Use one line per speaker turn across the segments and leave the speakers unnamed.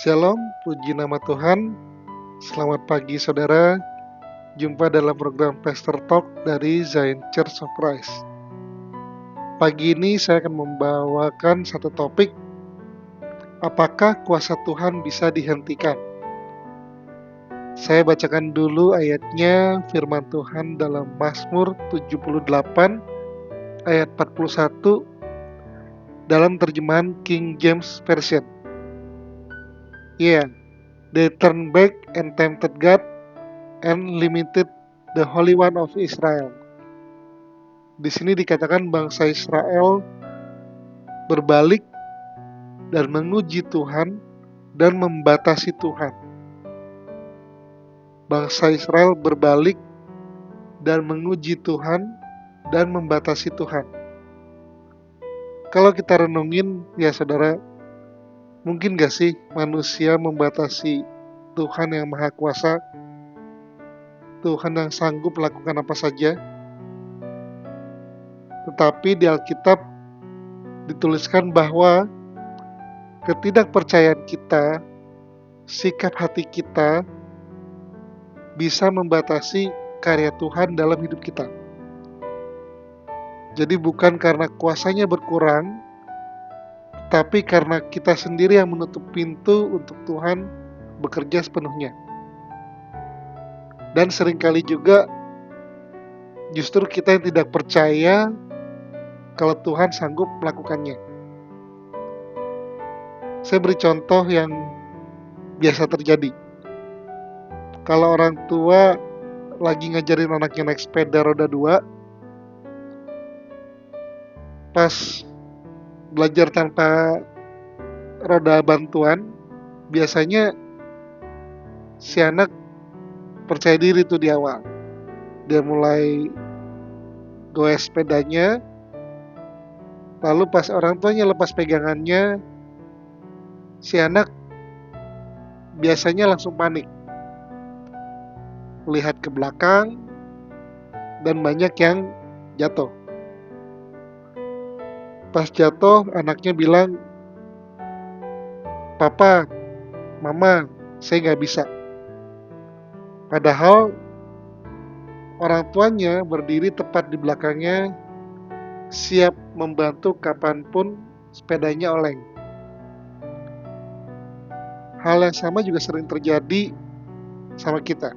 Shalom, puji nama Tuhan. Selamat pagi saudara. Jumpa dalam program Pastor Talk dari Zion Church of Christ. Pagi ini saya akan membawakan satu topik, apakah kuasa Tuhan bisa dihentikan? Saya bacakan dulu ayatnya, firman Tuhan dalam Mazmur 78 ayat 41 dalam terjemahan King James Version. They turned back and tempted God and limited the Holy One of Israel. Di sini dikatakan bangsa Israel berbalik dan menguji Tuhan dan membatasi Tuhan. Bangsa Israel berbalik dan menguji Tuhan dan membatasi Tuhan. Kalau kita renungin ya saudara, mungkin gak sih manusia membatasi Tuhan yang Maha Kuasa, Tuhan yang sanggup melakukan apa saja? Tetapi di Alkitab dituliskan bahwa ketidakpercayaan kita, sikap hati kita bisa membatasi karya Tuhan dalam hidup kita. Jadi bukan karena kuasanya berkurang, tapi karena kita sendiri yang menutup pintu untuk Tuhan bekerja sepenuhnya. Dan seringkali juga justru kita yang tidak percaya kalau Tuhan sanggup melakukannya. Saya beri contoh yang biasa terjadi. Kalau orang tua lagi ngajarin anaknya naik sepeda roda 2, pas belajar tanpa roda bantuan, biasanya si anak percaya diri tuh di awal. Dia mulai goes sepedanya, lalu pas orang tuanya lepas pegangannya, si anak biasanya langsung panik, lihat ke belakang, dan banyak yang jatuh. Pas jatuh, anaknya bilang, "Papa, Mama, saya gak bisa." Padahal orang tuanya berdiri tepat di belakangnya, siap membantu kapanpun sepedanya oleng. Hal yang sama juga sering terjadi sama kita.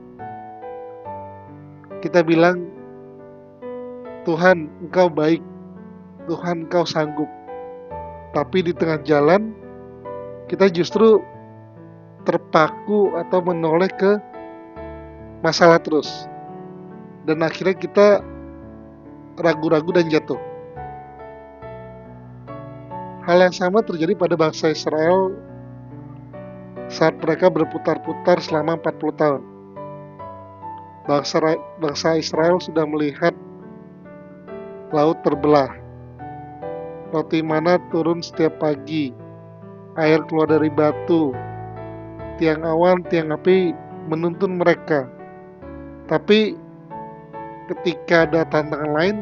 Kita bilang, "Tuhan, Engkau baik, Tuhan, Engkau sanggup." Tapi di tengah jalan, kita justru terpaku atau menoleh ke masalah terus. Dan akhirnya kita ragu-ragu dan jatuh. Hal yang sama terjadi pada bangsa Israel saat mereka berputar-putar selama 40 tahun. Bangsa Israel sudah melihat laut terbelah, roti mana turun setiap pagi, air keluar dari batu, tiang awan, tiang api menuntun mereka. Tapi ketika ada tantangan lain,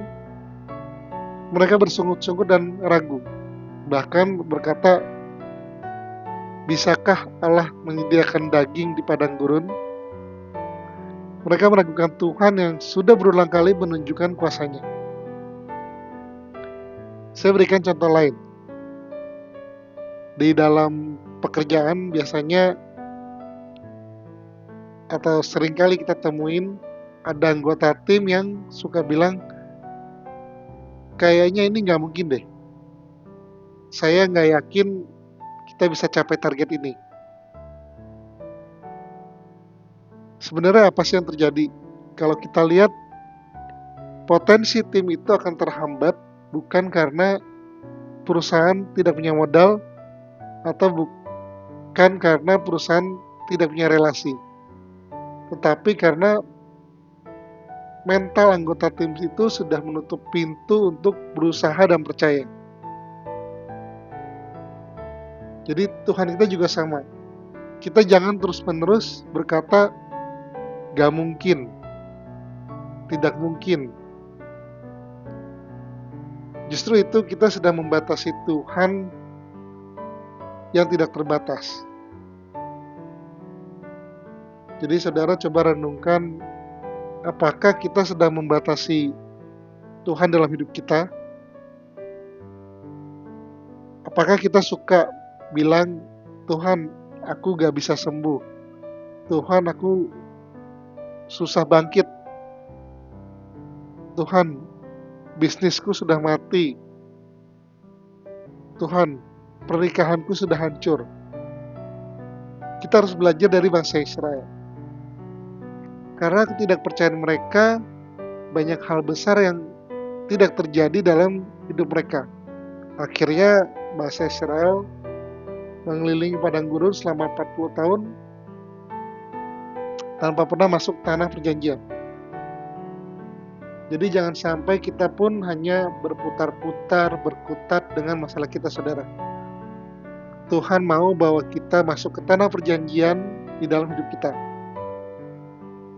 mereka bersungut-sungut dan ragu. Bahkan berkata, "Bisakah Allah menyediakan daging di padang gurun?" Mereka meragukan Tuhan yang sudah berulang kali menunjukkan kuasanya. Saya berikan contoh lain. Di dalam pekerjaan biasanya atau seringkali kita temuin ada anggota tim yang suka bilang, "Kayaknya ini gak mungkin deh. Saya gak yakin kita bisa capai target ini." Sebenarnya apa sih yang terjadi? Kalau kita lihat, potensi tim itu akan terhambat bukan karena perusahaan tidak punya modal atau bukan karena perusahaan tidak punya relasi, tetapi karena mental anggota tim itu sudah menutup pintu untuk berusaha dan percaya. Jadi Tuhan kita juga sama. Kita jangan terus-menerus berkata, "Gak mungkin, tidak mungkin." Justru itu kita sedang membatasi Tuhan yang tidak terbatas. Jadi saudara coba renungkan, apakah kita sedang membatasi Tuhan dalam hidup kita? Apakah kita suka bilang, Tuhan, aku gak bisa sembuh. Tuhan, aku susah bangkit. Tuhan, bisnisku sudah mati. Tuhan, pernikahanku sudah hancur. Kita harus belajar dari bangsa Israel. Karena ketidakpercayaan mereka, banyak hal besar yang tidak terjadi dalam hidup mereka. Akhirnya bangsa Israel mengelilingi padang gurun selama 40 tahun tanpa pernah masuk tanah perjanjian. Jadi jangan sampai kita pun hanya berputar-putar, berkutat dengan masalah kita, saudara. Tuhan mau bawa kita masuk ke tanah perjanjian di dalam hidup kita.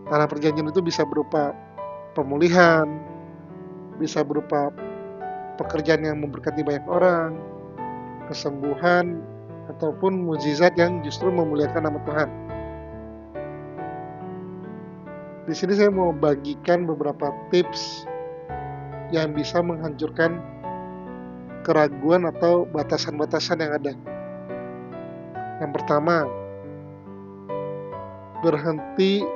Tanah perjanjian itu bisa berupa pemulihan, bisa berupa pekerjaan yang memberkati banyak orang, kesembuhan, ataupun mukjizat yang justru memuliakan nama Tuhan. Di sini saya mau bagikan beberapa tips yang bisa menghancurkan keraguan atau batasan-batasan yang ada. Yang pertama, berhenti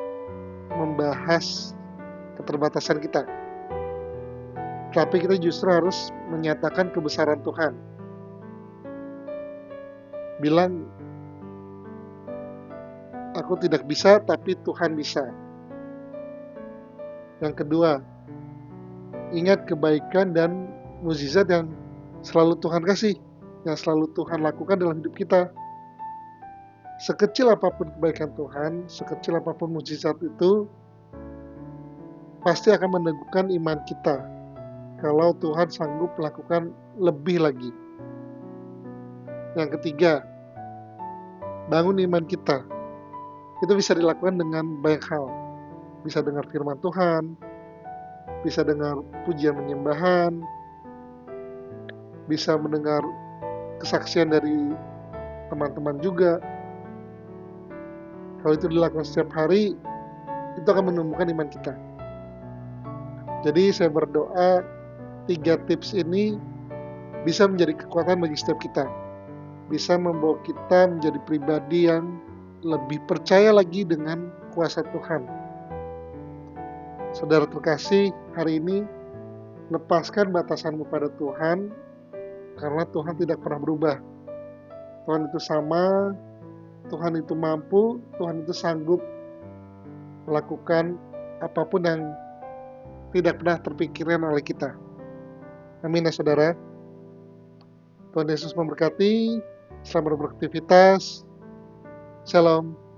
membahas keterbatasan kita. Tapi kita justru harus menyatakan kebesaran Tuhan. Bilang, aku tidak bisa, tapi Tuhan bisa. Yang kedua, ingat kebaikan dan mukjizat yang selalu Tuhan kasih, yang selalu Tuhan lakukan dalam hidup kita. Sekecil apapun kebaikan Tuhan, sekecil apapun mukjizat itu, pasti akan meneguhkan iman kita kalau Tuhan sanggup melakukan lebih lagi. Yang ketiga, bangun iman kita. Itu bisa dilakukan dengan banyak hal. Bisa dengar firman Tuhan, bisa dengar pujian penyembahan, bisa mendengar kesaksian dari teman-teman juga. Kalau itu dilakukan setiap hari, itu akan menumbuhkan iman kita. Jadi saya berdoa 3 tips ini bisa menjadi kekuatan bagi setiap kita. Bisa membawa kita menjadi pribadi yang lebih percaya lagi dengan kuasa Tuhan. Saudara terkasih, hari ini lepaskan batasanmu pada Tuhan, karena Tuhan tidak pernah berubah. Tuhan itu sama, Tuhan itu mampu, Tuhan itu sanggup melakukan apapun yang tidak pernah terpikirkan oleh kita. Amin ya saudara. Tuhan Yesus memberkati. Selamat beraktivitas. Shalom.